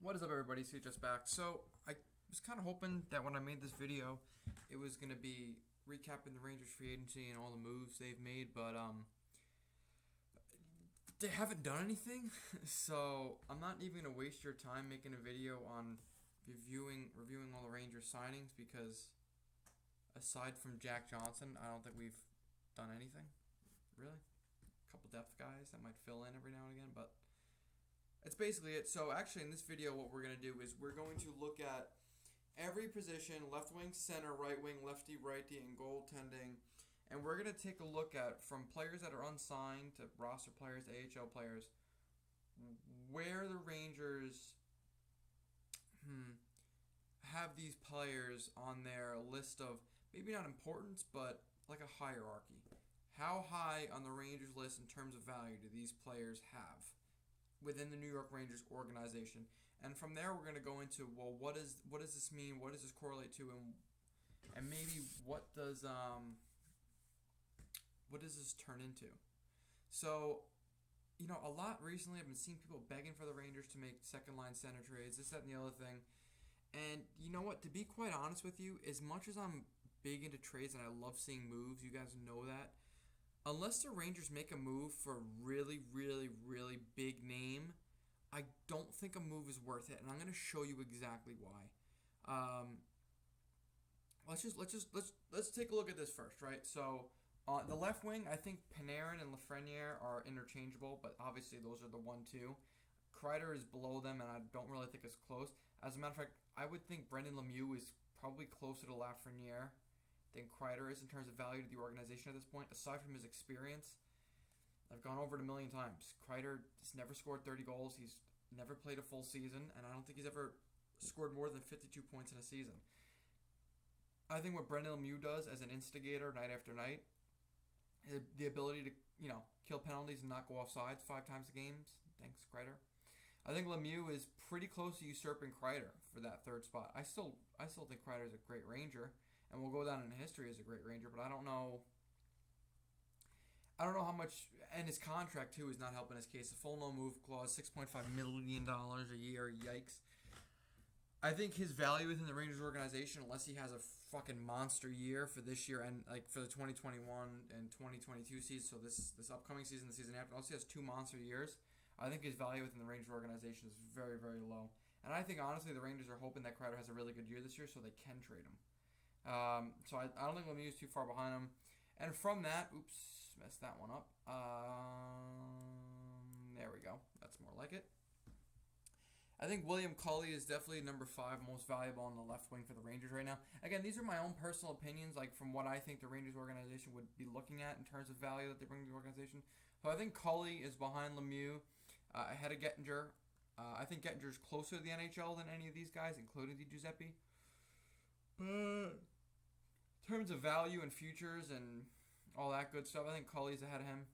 What is up, everybody? Cjeths back. So I was kind of hoping that when I made this video, it was gonna be recapping the Rangers free agency and all the moves they've made, but they haven't done anything. So I'm not even gonna waste your time making a video on reviewing all the Rangers signings because aside from Jack Johnson, I don't think we've done anything really. A couple depth guys that might fill in every now and again, but that's basically it. So actually in this video what we're going to do is we're going to look at every position, left wing, center, right wing, lefty, righty, and goaltending. And we're going to take a look at from players that are unsigned to roster players, AHL players, where the Rangers have these players on their list of maybe not importance, but like a hierarchy. How high on the Rangers list in terms of value do these players have within the New York Rangers organization? And from there we're going to go into, well, what does this mean? What does this correlate to? And maybe what does this turn into? So, a lot recently I've been seeing people begging for the Rangers to make second line center trades, this, that, and the other thing. And you know what? To be quite honest with you, as much as I'm big into trades and I love seeing moves, you guys know that, unless the Rangers make a move for a really, really, really big name, I don't think a move is worth it, and I'm going to show you exactly why. Let's take a look at this first, right? So, the left wing, I think Panarin and Lafreniere are interchangeable, but obviously those are the 1-2. Kreider is below them, and I don't really think it's close. As a matter of fact, I would think Brendan Lemieux is probably closer to Lafreniere than Kreider is in terms of value to the organization at this point, aside from his experience. I've gone over it a million times. Kreider has never scored 30 goals. He's never played a full season, and I don't think he's ever scored more than 52 points in a season. I think what Brendan Lemieux does as an instigator night after night, the ability to, kill penalties and not go off sides 5 times a game, thanks Kreider. I think Lemieux is pretty close to usurping Kreider for that third spot. I still think Kreider is a great Ranger, and will go down in history as a great Ranger, but I don't know how much, and his contract too is not helping his case. The full no move clause, $6.5 million a year, yikes. I think his value within the Rangers organization, unless he has a fucking monster year for this year and like for the 2021 and 2022 season, so this upcoming season, the season after, unless he has 2 monster years, I think his value within the Rangers organization is very, very low. And I think honestly the Rangers are hoping that Kreider has a really good year this year so they can trade him. So I don't think Lemieux is too far behind him. And from that, oops, messed that one up. There we go. That's more like it. I think William Cauley is definitely number 5 most valuable on the left wing for the Rangers right now. Again, these are my own personal opinions, like from what I think the Rangers organization would be looking at in terms of value that they bring to the organization. So I think Cauley is behind Lemieux, ahead of Gettinger. I think Gettinger is closer to the NHL than any of these guys, including Cjethsyt. But in terms of value and futures and all that good stuff, I think Cauley's ahead of him.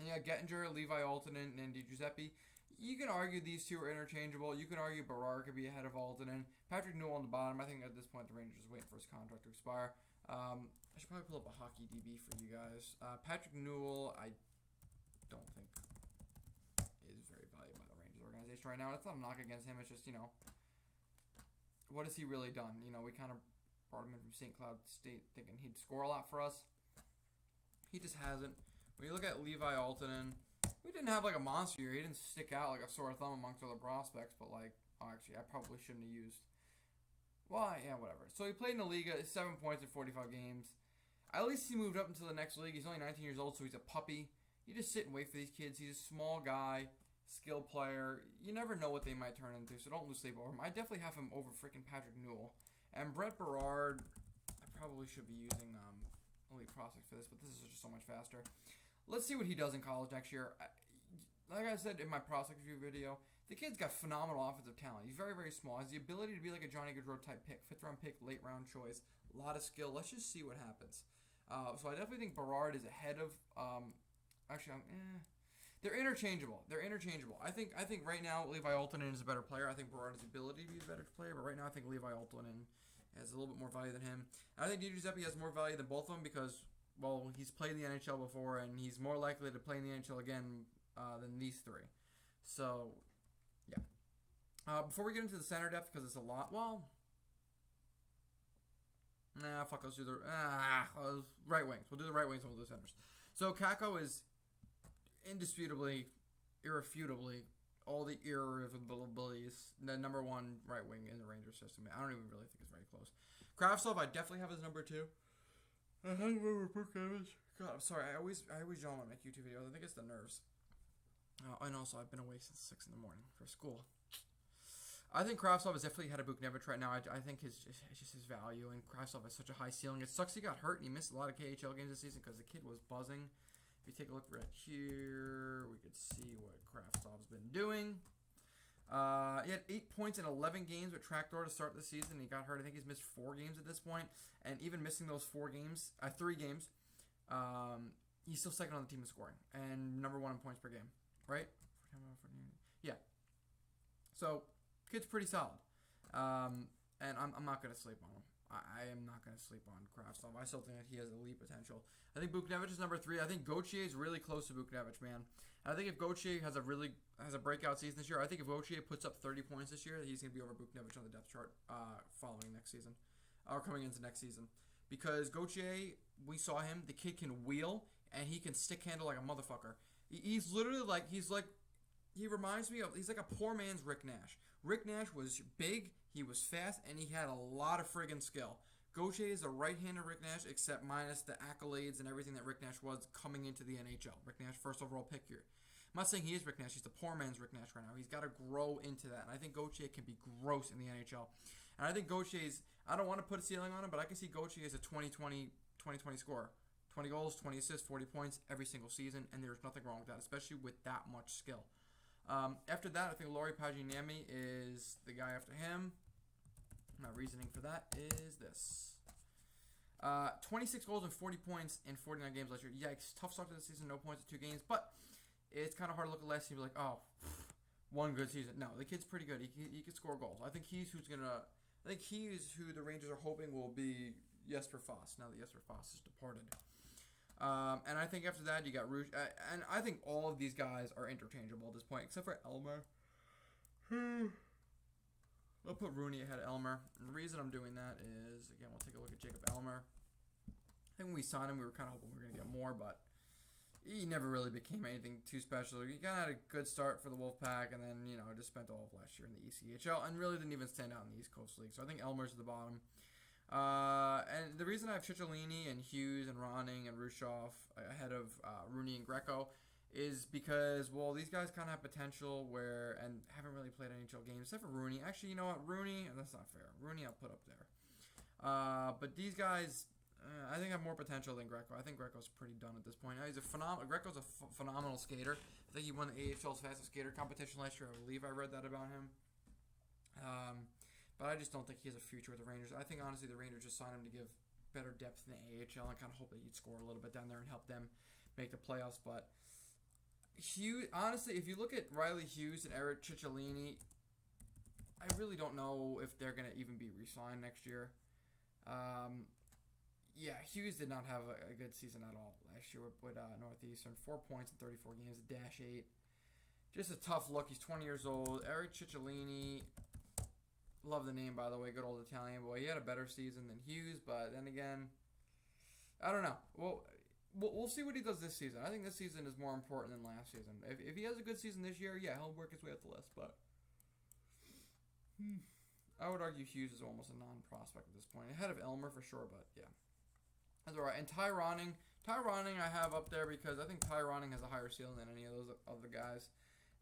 And yeah, Gettinger, Levi Altonen, and Cjethsyt. You can argue these two are interchangeable. You can argue Barrard could be ahead of Altonen. Patrick Newell on the bottom. I think at this point the Rangers are waiting for his contract to expire. I should probably pull up a hockey DB for you guys. Patrick Newell, I don't think is very valued by the Rangers organization right now. It's not a knock against him. It's just, what has he really done? We kind of brought him in from St. Cloud State thinking he'd score a lot for us. He just hasn't. When you look at Levi Altonen, we didn't have like a monster year. He didn't stick out like a sore thumb amongst other prospects, but actually, I probably shouldn't have used. Well, yeah, whatever. So he played in the Liga, 7 points in 45 games. At least he moved up into the next league. He's only 19 years old, so he's a puppy. You just sit and wait for these kids. He's a small guy, skilled player. You never know what they might turn into, so don't lose sleep over him. I definitely have him over freaking Patrick Newell. And Brett Barrard, I probably should be using Elite Prospects for this, but this is just so much faster. Let's see what he does in college next year. Like I said in my prospect review video, the kid's got phenomenal offensive talent. He's very, very small. Has the ability to be like a Johnny Gaudreau type pick, 5th round pick, late round choice. A lot of skill. Let's just see what happens. So I definitely think Barrard is ahead of. They're interchangeable. I think right now Levi Altonen is a better player. I think Barrard has the ability to be a better player, but right now I think Levi Altonen has a little bit more value than him. And I think Cjethsyt has more value than both of them because, well, he's played in the NHL before, and he's more likely to play in the NHL again than these three. So, yeah. Before we get into the center depth, because it's a lot, let's do the right wings. We'll do the right wings and we'll do the centers. So Kako is indisputably, irrefutably, all the irrevocabilities, the number one right wing in the Rangers system. I don't even really think it's very close. Kravtsov, I definitely have as number 2. I think God, I'm sorry. I always yawn when I make YouTube videos. I think it's the nerves. And also, I've been awake since 6 in the morning for school. I think Kravtsov is definitely ahead of Buchnevich right now. I think it's just his value, and Kravtsov has such a high ceiling. It sucks he got hurt, and he missed a lot of KHL games this season because the kid was buzzing. If you take a look right here, we could see what Kravtsov's been doing. He had 8 points in 11 games with Tractor to start the season. He got hurt. I think he's missed 4 games at this point, and even missing those 3 games, he's still second on the team in scoring and number 1 in points per game, right? Yeah. So kid's pretty solid, and I'm not gonna sleep on him. I am not gonna sleep on Kravtsov. I still think that he has elite potential. I think Buchnevich is number 3. I think Gauthier is really close to Buchnevich, man. And I think if Gauthier has a breakout season this year, I think if Gauthier puts up 30 points this year, he's gonna be over Buchnevich on the depth chart following next season, or coming into next season. Because Gauthier, we saw him. The kid can wheel and he can stick handle like a motherfucker. He's literally like he reminds me of, he's like a poor man's Rick Nash. Rick Nash was big, he was fast, and he had a lot of friggin' skill. Gauthier is a right-handed Rick Nash, except minus the accolades and everything that Rick Nash was coming into the NHL. Rick Nash, first overall pick here. I'm not saying he is Rick Nash, he's the poor man's Rick Nash right now. He's got to grow into that, and I think Gauthier can be gross in the NHL. And I think Gauthier's, I don't want to put a ceiling on him, but I can see Gauthier as a 2020 scorer. 20 goals, 20 assists, 40 points every single season, and there's nothing wrong with that, especially with that much skill. After that, I think Lauri Pajuniemi is the guy after him. My reasoning for that is this. 26 goals and 40 points in 49 games last year. Yikes. Tough start to the season, no points in 2 games. But it's kind of hard to look at last season and be like, oh, one good season. No, the kid's pretty good. He can score goals. I think he's who the Rangers are hoping will be Jesper Fast, now that Jesper Fast is departed. And I think after that, you got Rouge. And I think all of these guys are interchangeable at this point, except for Elmer. I'll put Rooney ahead of Elmer. And the reason I'm doing that is, again, we'll take a look at Jacob Elmer. I think when we signed him, we were kind of hoping we were going to get more, but he never really became anything too special. He kind of had a good start for the Wolfpack, and then, just spent all of last year in the ECHL, and really didn't even stand out in the East Coast League. So I think Elmer's at the bottom. And the reason I have Cjethsyt and Hughes and Ronning and Rushoff ahead of Rooney and Greco is because, these guys kind of have potential and haven't really played NHL games, except for Rooney. Actually, you know what? Rooney, that's not fair. Rooney I'll put up there. But these guys, I think have more potential than Greco. I think Greco's pretty done at this point. Greco's a phenomenal skater. I think he won the AHL's fastest skater competition last year. I believe I read that about him. But I just don't think he has a future with the Rangers. I think, honestly, the Rangers just signed him to give better depth in the AHL and kind of hope that he'd score a little bit down there and help them make the playoffs. But Hughes, honestly, if you look at Riley Hughes and Eric Cjethsyt, I really don't know if they're going to even be re-signed next year. Hughes did not have a good season at all last year with Northeastern. 4 points in 34 games, -8. Just a tough look. He's 20 years old. Eric Cjethsyt, love the name, by the way, good old Italian boy. He had a better season than Hughes, but then again, I don't know. We'll see what he does this season. I think this season is more important than last season. If he has a good season this year, he'll work his way up the list, but I would argue Hughes is almost a non-prospect at this point. Ahead of Elmer for sure, but yeah. That's all right. And Ty Ronning I have up there because I think Ty Ronning has a higher ceiling than any of those other guys.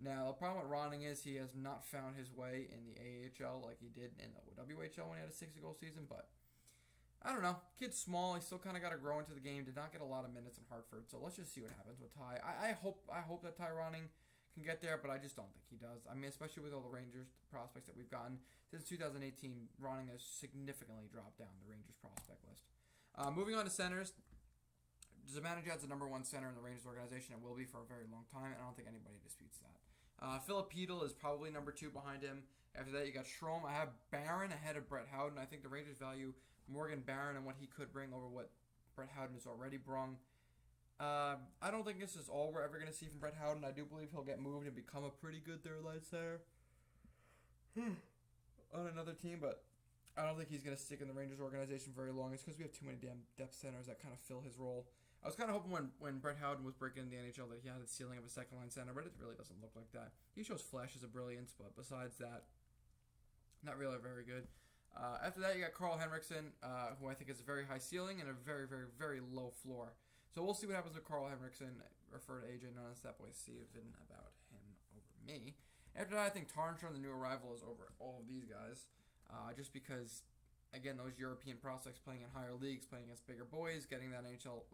Now, the problem with Ronning is he has not found his way in the AHL like he did in the WHL when he had a 60-goal season, but I don't know. Kid's small. He still kind of got to grow into the game. Did not get a lot of minutes in Hartford, so let's just see what happens with Ty. I hope that Ty Ronning can get there, but I just don't think he does. I mean, especially with all the Rangers prospects that we've gotten. Since 2018, Ronning has significantly dropped down the Rangers prospect list. Moving on to centers. Zibanejad's the number 1 center in the Rangers organization and will be for a very long time, and I don't think anybody disputes that. Philip Hedl is probably number 2 behind him. After that, you got Strome. I have Barron ahead of Bret Howard, and I think the Rangers value Morgan Barron and what he could bring over what Bret Howard has already brung. I don't think this is all we're ever going to see from Bret Howard, and I do believe he'll get moved and become a pretty good third-line center. on another team, but I don't think he's going to stick in the Rangers organization very long. It's because we have too many damn depth centers that kind of fill his role. I was kind of hoping when Bret Howard was breaking in the NHL that he had the ceiling of a second-line center, but it really doesn't look like that. He shows flashes of brilliance, but besides that, not really very good. After that, you got Henriksen, who I think is a very high ceiling and a very, very, very low floor. So we'll see what happens with Henriksen. Refer to AJ Nunes, that boy Steven, about him over me. After that, I think Tarnstrom, the new arrival, is over all of these guys. Just because, again, those European prospects playing in higher leagues, playing against bigger boys, getting that NHL,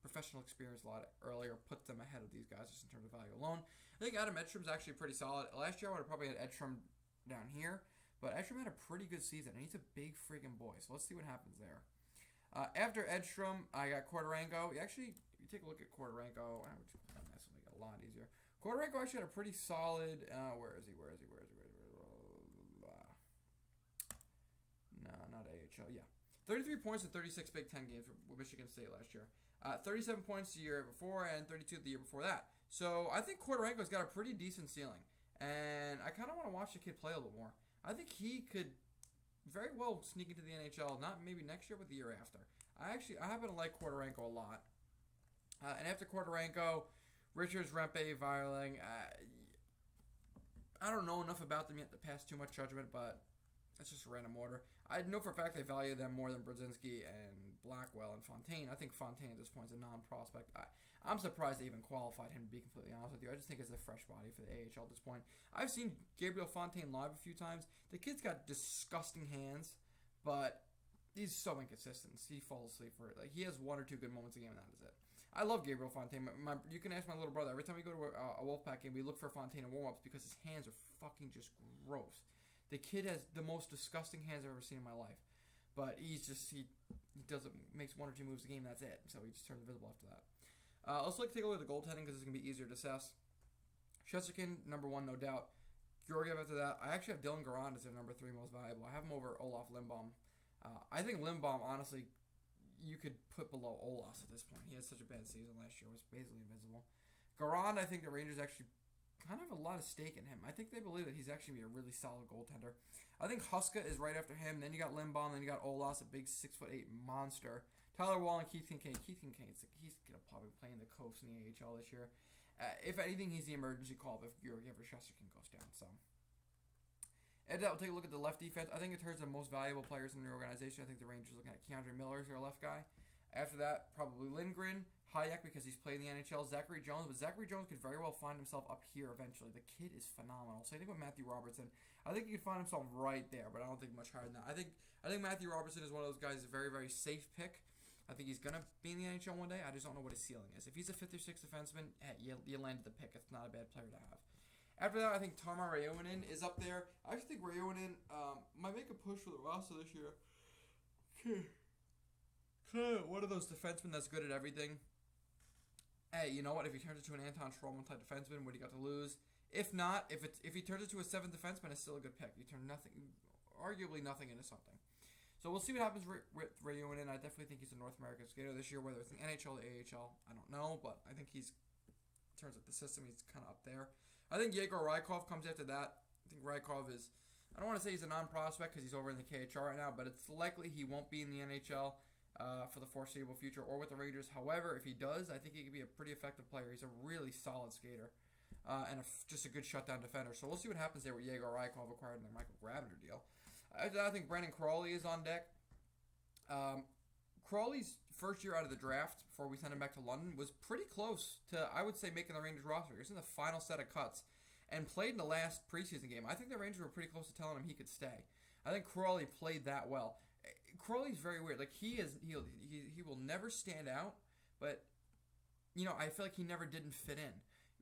professional experience a lot earlier puts them ahead of these guys just in terms of value alone. I think Adam Edstrom's actually pretty solid. Last year, I would have probably had Edstrom down here, but Edstrom had a pretty good season, and he's a big freaking boy, so let's see what happens there. After Edstrom, I got Quarterenko. Actually, if you take a look at Quarterenko, which that's make it a lot easier. Quarterenko actually had a pretty solid. Where is he? No, not AHL. Yeah, 33 points in 36 Big Ten games for Michigan State last year. 37 points the year before, and 32 the year before that. So I think Quarterenko's got a pretty decent ceiling, and I kind of want to watch the kid play a little more. I think he could very well sneak into the NHL, not maybe next year, but the year after. I happen to like Quarterenko a lot. And after Quarterenko, Richards, Rempe, Vireling. I don't know enough about them yet to pass too much judgment, but that's just a random order. I know for a fact they value them more than Brzezinski and Blackwell and Fontaine. I think Fontaine at this point is a non-prospect. I'm surprised they even qualified him, to be completely honest with you. I just think it's a fresh body for the AHL at this point. I've seen Gabriel Fontaine live a few times. The kid's got disgusting hands, but he's so inconsistent. He falls asleep for it. Like, he has one or two good moments a game, and that is it. I love Gabriel Fontaine. You can ask my little brother. Every time we go to a Wolfpack game, we look for Fontaine in warm-ups because his hands are fucking just gross. The kid has the most disgusting hands I've ever seen in my life. But he makes one or two moves a game, that's it. So he just turns invisible after that. Let's take a look at the goaltending because it's going to be easier to assess. Cjethsyt, number one, no doubt. Georgiev after that. I actually have Dylan Garand as their number 3 most valuable. I have him over Olaf Lindblom. I think Lindblom, honestly, you could put below Olaf at this point. He had such a bad season last year. It was basically invisible. Garand, I think the Rangers actually kind of have a lot of stake in him. I think they believe that he's actually going to be a really solid goaltender. I think Huska is right after him. Then you got Lindblom. Then you got Olaf, a big 6'8" monster. Tyler Wall and Keith Kincaid. He's going to probably play in the coast in the AHL this year. If anything, he's the emergency call if Georgiev or Cjethsyt goes down. So, and we'll take a look at the left defense. I think in terms of most valuable players in the organization, I think the Rangers are looking at Keandre Miller as their left guy. After that, probably Lindgren, Hayek because he's played in the NHL, Zachary Jones, but Zachary Jones could very well find himself up here eventually. The kid is phenomenal. So I think with Matthew Robertson, I think he could find himself right there, but I don't think much higher than that. I think Matthew Robertson is one of those guys, a very, very safe pick. I think he's going to be in the NHL one day. I just don't know what his ceiling is. If he's a 5th or 6th defenseman, hey, you landed the pick. It's not a bad player to have. After that, I think Tarmo Raionen is up there. I actually think Raionen might make a push for the roster this year. One of those defensemen that's good at everything. Hey, you know what? If he turns into an Anton Stralman type defenseman, what do you got to lose? If not, if he turns into a 7th defenseman, it's still a good pick. You turn arguably nothing into something. So we'll see what happens with Raionen. I definitely think he's a North American skater this year, whether it's the NHL or the AHL. I don't know, but I think in terms of the system, he's kind of up there. I think Yegor Rykov comes after that. I think Rykov is, I don't want to say he's a non-prospect because he's over in the KHL right now, but it's likely he won't be in the NHL for the foreseeable future or with the Rangers. However, if he does, I think he could be a pretty effective player. He's a really solid skater and just a good shutdown defender. So we'll see what happens there with Yegor Rykov acquired in the Michael Grabner deal. I think Brandon Crawley is on deck. Crawley's first year out of the draft before we sent him back to London was pretty close to, I would say, making the Rangers roster. He was in the final set of cuts and played in the last preseason game. I think the Rangers were pretty close to telling him he could stay. I think Crawley played that well. Crawley's very weird. Like he will never stand out, but I feel like he never didn't fit in.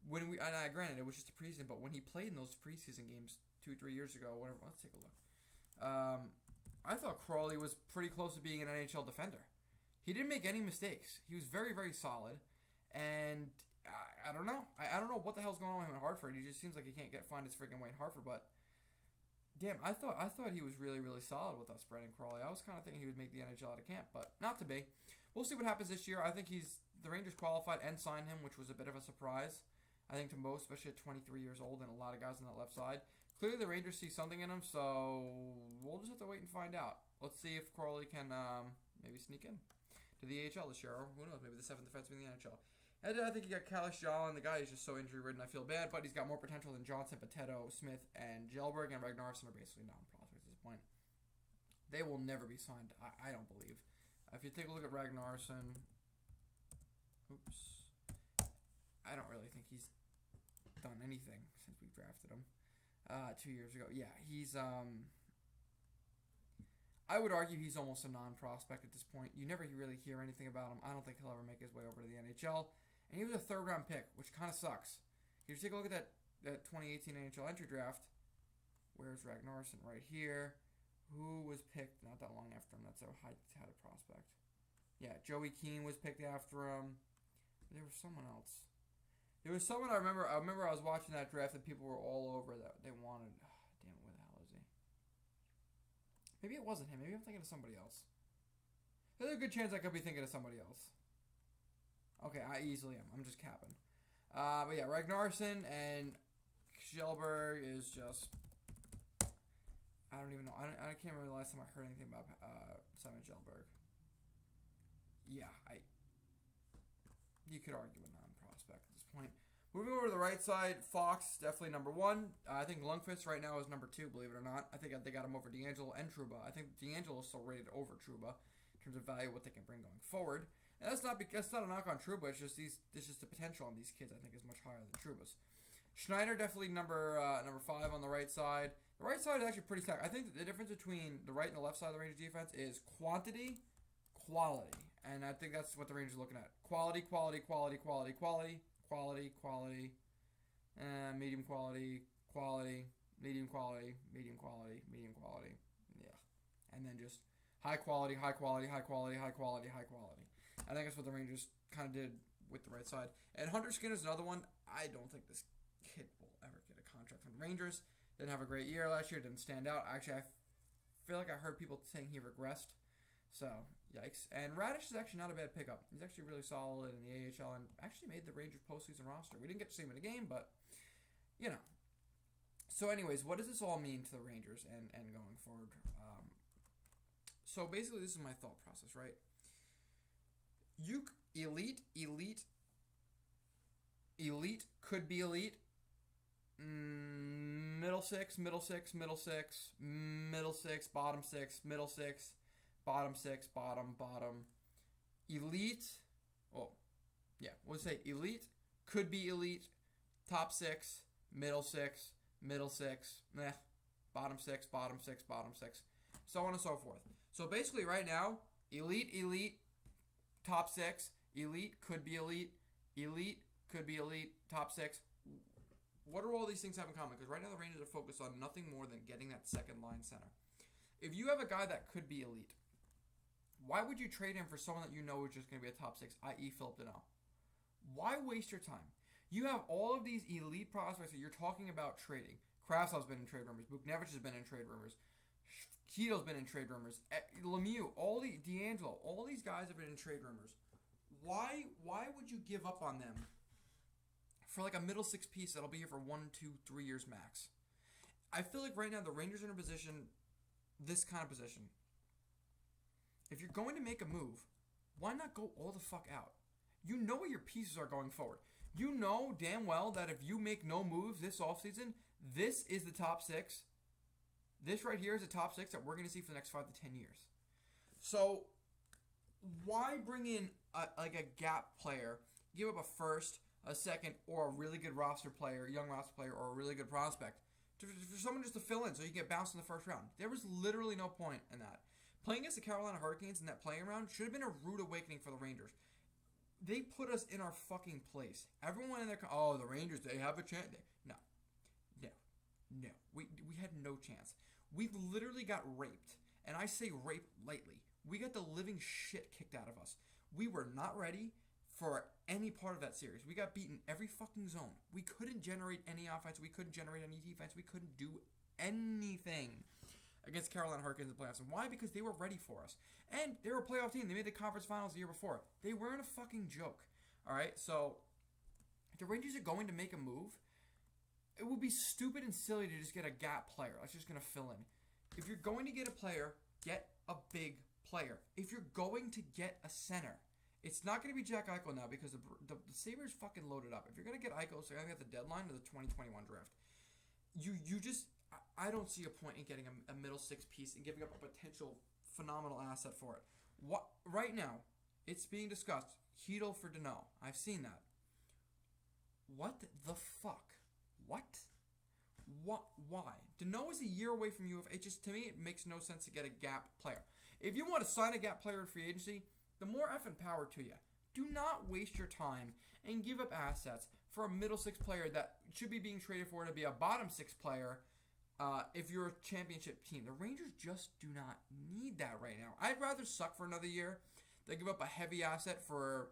Granted it was just a preseason, but when he played in those preseason games 2-3 years ago, whatever. Let's take a look. I thought Crawley was pretty close to being an NHL defender. He didn't make any mistakes. He was very, very solid, and I don't know. I don't know what the hell's going on with him in Hartford. He just seems like he can't find his freaking way in Hartford, but. Damn, I thought he was really, really solid with us, Brandon Crawley. I was kind of thinking he would make the NHL out of camp, but not to be. We'll see what happens this year. I think the Rangers qualified and signed him, which was a bit of a surprise. I think to most, especially at 23 years old and a lot of guys on that left side. clearly the Rangers see something in him, so we'll just have to wait and find out. Let's see if Crawley can maybe sneak in to the AHL this year, or who knows, maybe the 7th defenseman in the NHL. And I think you got Cauley, and the guy is just so injury-ridden, I feel bad, but he's got more potential than Johnson, Potato, Smith, and Kjellberg, and Ragnarsson are basically non-prospects at this point. They will never be signed, I don't believe. If you take a look at Ragnarsson, I don't really think he's done anything since we drafted him 2 years ago. Yeah, he's I would argue he's almost a non-prospect at this point. You never really hear anything about him. I don't think he'll ever make his way over to the NHL. And he was a 3rd-round pick, which kind of sucks. If you take a look at that 2018 NHL entry draft, where's Ragnarsson? Right here. Who was picked not that long after him? That's a high-touted prospect. Yeah, Joey Keane was picked after him. There was someone else. There was someone I remember I was watching that draft and people were all over that they wanted. Damn it, where the hell is he? Maybe it wasn't him. Maybe I'm thinking of somebody else. There's a good chance I could be thinking of somebody else. Okay, I easily am. I'm just capping. But yeah, Ragnarsson and Kjellberg is just... I don't even know. I can't remember the last time I heard anything about Simon Kjellberg. Yeah, you could argue a non-prospect at this point. Moving over to the right side, Fox definitely number 1. I think Lundqvist right now is number 2, believe it or not. I think they got him over DeAngelo and Trouba. I think DeAngelo is still rated over Trouba in terms of value, what they can bring going forward. And that's not a knock on Trouba. It's just the potential on these kids I think is much higher than Trouba's. Schneider definitely number 5 on the right side. The right side is actually pretty stacked. I think the difference between the right and the left side of the Rangers defense is quantity, quality. And I think that's what the Rangers are looking at. Quality, quality, quality, quality, quality, quality, quality, medium quality, quality, medium quality, medium quality, medium quality. Yeah. And then just high quality, high quality, high quality, high quality, high quality. I think that's what the Rangers kind of did with the right side. And Hunter Skinner's another one. I don't think this kid will ever get a contract from the Rangers. Didn't have a great year last year. Didn't stand out. Actually, I feel like I heard people saying he regressed. So, yikes. And Radish is actually not a bad pickup. He's actually really solid in the AHL and actually made the Rangers postseason roster. We didn't get to see him in a game, but, you know. So, anyways, what does this all mean to the Rangers and going forward? So, basically, this is my thought process, right? Elite could be elite. Middle six, bottom six, middle six, bottom six, bottom. Elite. Oh, yeah. We'll say elite could be elite. Top 6, middle 6, bottom 6, so on and so forth. So basically, right now, elite, top 6, elite could be elite, top 6. What do all these things have in common? Because right now the Rangers are focused on nothing more than getting that second line center. If you have a guy that could be elite, why would you trade him for someone that you know is just going to be a top 6, i.e. Philip Danault? Why waste your time? You have all of these elite prospects that you're talking about trading. Krasov's been in trade rumors. Buchnevich has been in trade rumors. Ketel's been in trade rumors. Lemieux, D'Angelo, all these guys have been in trade rumors. Why would you give up on them for like a middle 6 piece that'll be here for 1, 2, 3 years max? I feel like right now the Rangers are in a position, this kind of position. If you're going to make a move, why not go all the fuck out? You know what your pieces are going forward. You know damn well that if you make no moves this offseason, this is the top 6. This right here is the top 6 that we're going to see for the next 5 to 10 years. So why bring in a gap player, give up a first, a second, or a really good roster player, young roster player, or a really good prospect for someone just to fill in so you can get bounced in the first round? There was literally no point in that. Playing against the Carolina Hurricanes in that playing round should have been a rude awakening for the Rangers. They put us in our fucking place. Everyone in there, the Rangers, they have a chance. No. We had no chance. We literally got raped. And I say rape lightly. We got the living shit kicked out of us. We were not ready for any part of that series. We got beaten every fucking zone. We couldn't generate any offense. We couldn't generate any defense. We couldn't do anything against Carolina Hurricanes in the playoffs. And why? Because they were ready for us. And they were a playoff team. They made the conference finals the year before. They weren't a fucking joke. All right? So, if the Rangers are going to make a move, it would be stupid and silly to just get a gap player. That's just going to fill in. If you're going to get a player, get a big player. If you're going to get a center, it's not going to be Jack Eichel now because the Sabres fucking loaded up. If you're going to get Eichel, so you're going to get the deadline of the 2021 draft. I don't see a point in getting a middle six piece and giving up a potential phenomenal asset for it. What right now, it's being discussed. Hedl for Danault. I've seen that. What the fuck? What? Why? Danault is a year away from you. It just, to me, it makes no sense to get a gap player. If you want to sign a gap player in free agency, the more effing power to you. Do not waste your time and give up assets for a middle six player that should be being traded for to be a bottom six player if you're a championship team. The Rangers just do not need that right now. I'd rather suck for another year than give up a heavy asset for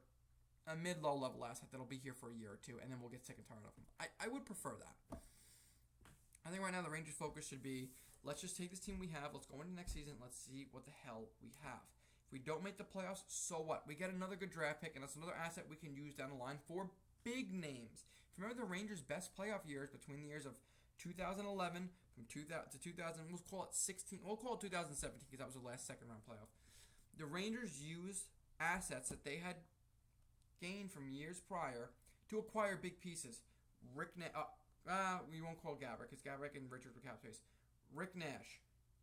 a mid-low level asset that'll be here for a year or two, and then we'll get sick and tired of them. I would prefer that. I think right now the Rangers' focus should be, let's just take this team we have, let's go into next season, let's see what the hell we have. If we don't make the playoffs, so what? We get another good draft pick, and that's another asset we can use down the line for big names. If you remember the Rangers' best playoff years between the years of 2011 from 2000 to 2000, we'll call it 16, we'll call it 2017 because that was the last second-round playoff. The Rangers used assets that they had gained from years prior to acquire big pieces. We won't call Gabriel because Gabriel and Richards were cap space. Rick Nash,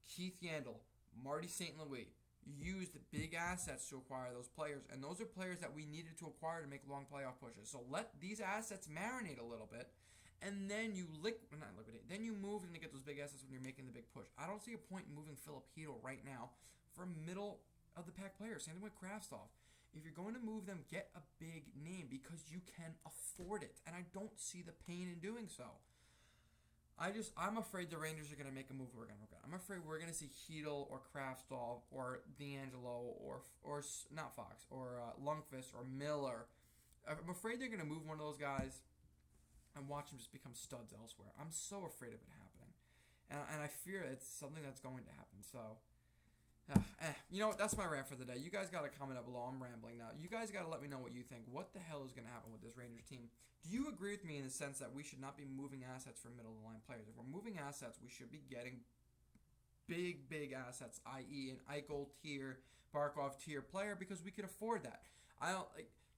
Keith Yandel, Marty St. Louis used big assets to acquire those players, and those are players that we needed to acquire to make long playoff pushes. So let these assets marinate a little bit, and then you then you move and get those big assets when you're making the big push. I don't see a point in moving Philip Hedl right now for middle of the pack players. Same thing with Kravtsov. If you're going to move them, get a big name because you can afford it, and I don't see the pain in doing so. I'm afraid the Rangers are going to make a move we're going to regret. I'm afraid we're going to see Hedl or Kravtsov or D'Angelo or not Fox or Lundqvist or Miller. I'm afraid they're going to move one of those guys and watch them just become studs elsewhere. I'm so afraid of it happening, and I fear it's something that's going to happen. So, you know what? That's my rant for the day. You guys got to comment up below. I'm rambling now. You guys got to let me know what you think. What the hell is going to happen with this Rangers team? Do you agree with me in the sense that we should not be moving assets for middle-of-the-line players? If we're moving assets, we should be getting big assets, i.e. an Eichel tier, Barkov tier player, because we can afford that.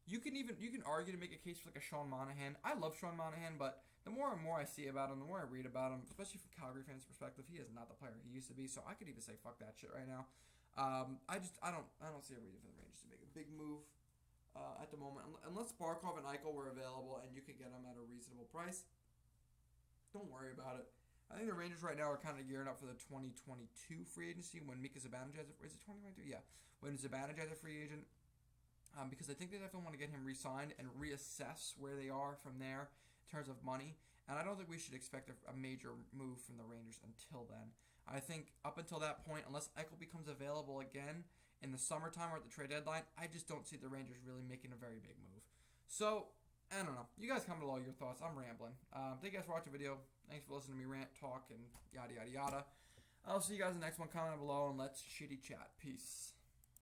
You can argue to make a case for like a Sean Monahan. I love Sean Monahan, but the more and more I see about him, the more I read about him, especially from Calgary fans' perspective, he is not the player he used to be. So I could even say fuck that shit right now. I don't see a reason for the Rangers to make a big move at the moment, unless Barkov and Eichel were available and you could get them at a reasonable price. Don't worry about it. I think the Rangers right now are kind of gearing up for the 2022 free agency when Mika Zibanejad is it 2022? Yeah, when Zibanejad is a free agent, because I think they definitely want to get him re-signed and reassess where they are from there in terms of money. And I don't think we should expect a major move from the Rangers until then. I think up until that point, unless Eichel becomes available again in the summertime or at the trade deadline, I just don't see the Rangers really making a very big move. So, I don't know. You guys comment below your thoughts. I'm rambling. Thank you guys for watching the video. Thanks for listening to me rant, talk, and yada, yada, yada. I'll see you guys in the next one. Comment below, and let's shitty chat. Peace.